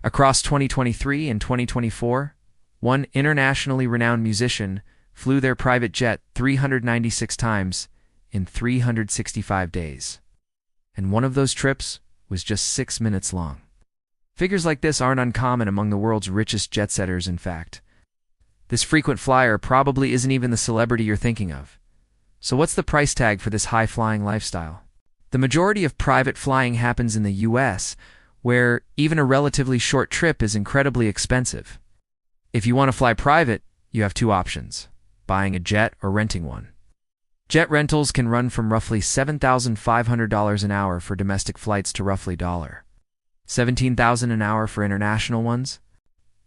Across 2023 and 2024, one internationally renowned musician flew their private jet 396 times in 365 days. And one of those trips was just 6 minutes long. Figures like this aren't uncommon among the world's richest jet-setters, in fact. This frequent flyer probably isn't even the celebrity you're thinking of. So what's the price tag for this high-flying lifestyle? The majority of private flying happens in the US, where even a relatively short trip is incredibly expensive. If you want to fly private, you have two options: buying a jet or renting one. Jet rentals can run from roughly $7,500 an hour for domestic flights to roughly $17,000 an hour for international ones.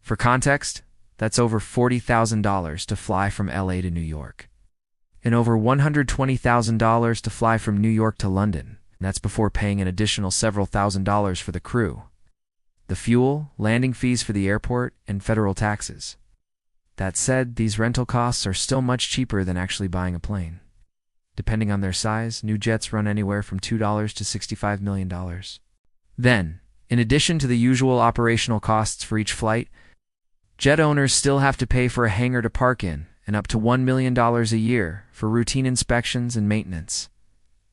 For context, that's over $40,000 to fly from LA to New York, and over $120,000 to fly from New York to London. That's before paying an additional several $1,000s for the crew, the fuel, landing fees for the airport, and federal taxes. That said, these rental costs are still much cheaper than actually buying a plane. Depending on their size, new jets run anywhere from $2 to $65 million. Then, in addition to the usual operational costs for each flight, jet owners still have to pay for a hangar to park in and up to $1 million a year for routine inspections and maintenance.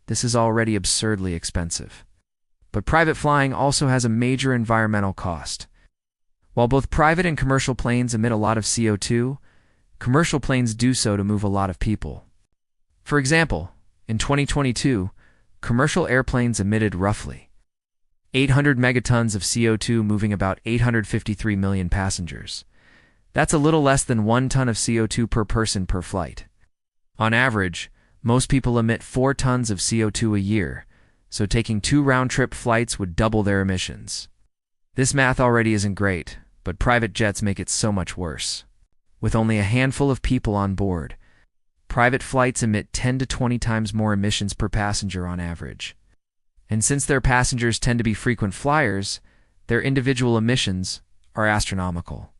This is already absurdly expensive. But private flying also has a major environmental cost. While both private and commercial planes emit a lot of CO2, commercial planes do so to move a lot of people. For example, in 2022, commercial airplanes emitted roughly 800 megatons of CO2, moving about 853 million passengers. That's a little less than 1 ton of CO2 per person per flight. On average, most people emit 4 tons of CO2 a year, so taking 2 round-trip flights would double their emissions. This math already isn't great, but private jets make it so much worse. With only a handful of people on board, private flights emit 10 to 20 times more emissions per passenger on average. And since their passengers tend to be frequent flyers, their individual emissions are astronomical.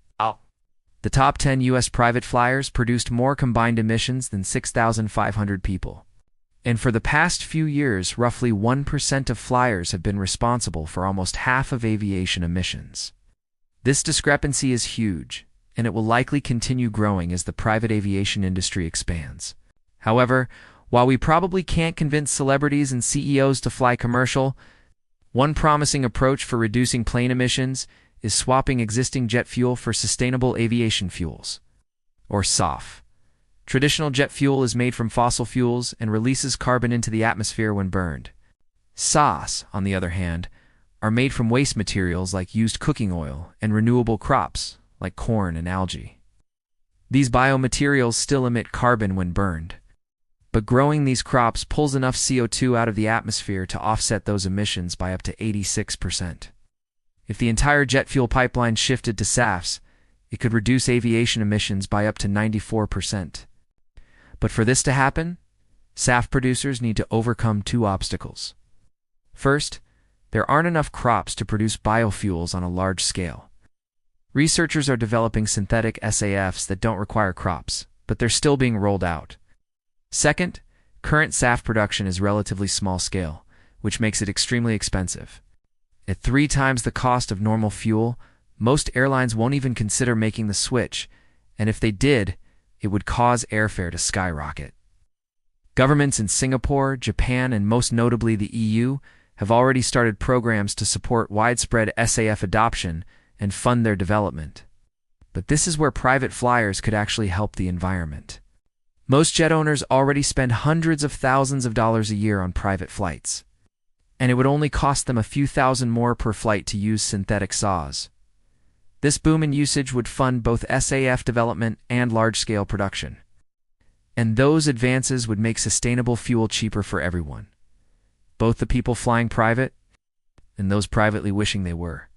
The top 10 U.S. private flyers produced more combined emissions than 6,500 people. And for the past few years, roughly 1% of flyers have been responsible for almost half of aviation emissions. This discrepancy is huge, and it will likely continue growing as the private aviation industry expands. However, while we probably can't convince celebrities and CEOs to fly commercial, one promising approach for reducing plane emissions is swapping existing jet fuel for sustainable aviation fuels, or SAF. Traditional jet fuel is made from fossil fuels and releases carbon into the atmosphere when burned. SAFs, on the other hand, are made from waste materials like used cooking oil and renewable crops like corn and algae. These biomaterials still emit carbon when burned, but growing these crops pulls enough CO2 out of the atmosphere to offset those emissions by up to 86%. If the entire jet fuel pipeline shifted to SAFs, it could reduce aviation emissions by up to 94%. But for this to happen, SAF producers need to overcome 2 obstacles. First, there aren't enough crops to produce biofuels on a large scale. Researchers are developing synthetic SAFs that don't require crops, but they're still being rolled out. Second, current SAF production is relatively small scale, which makes it extremely expensive. At 3 times the cost of normal fuel, most airlines won't even consider making the switch, and if they did, it would cause airfare to skyrocket. Governments in Singapore, Japan, and most notably the EU have already started programs to support widespread SAF adoption and fund their development. But this is where private flyers could actually help the environment. Most jet owners already spend hundreds of thousands of dollars a year on private flights, and it would only cost them a few thousand more per flight to use synthetic SAFs. This boom in usage would fund both SAF development and large-scale production. And those advances would make sustainable fuel cheaper for everyone, both the people flying private and those privately wishing they were.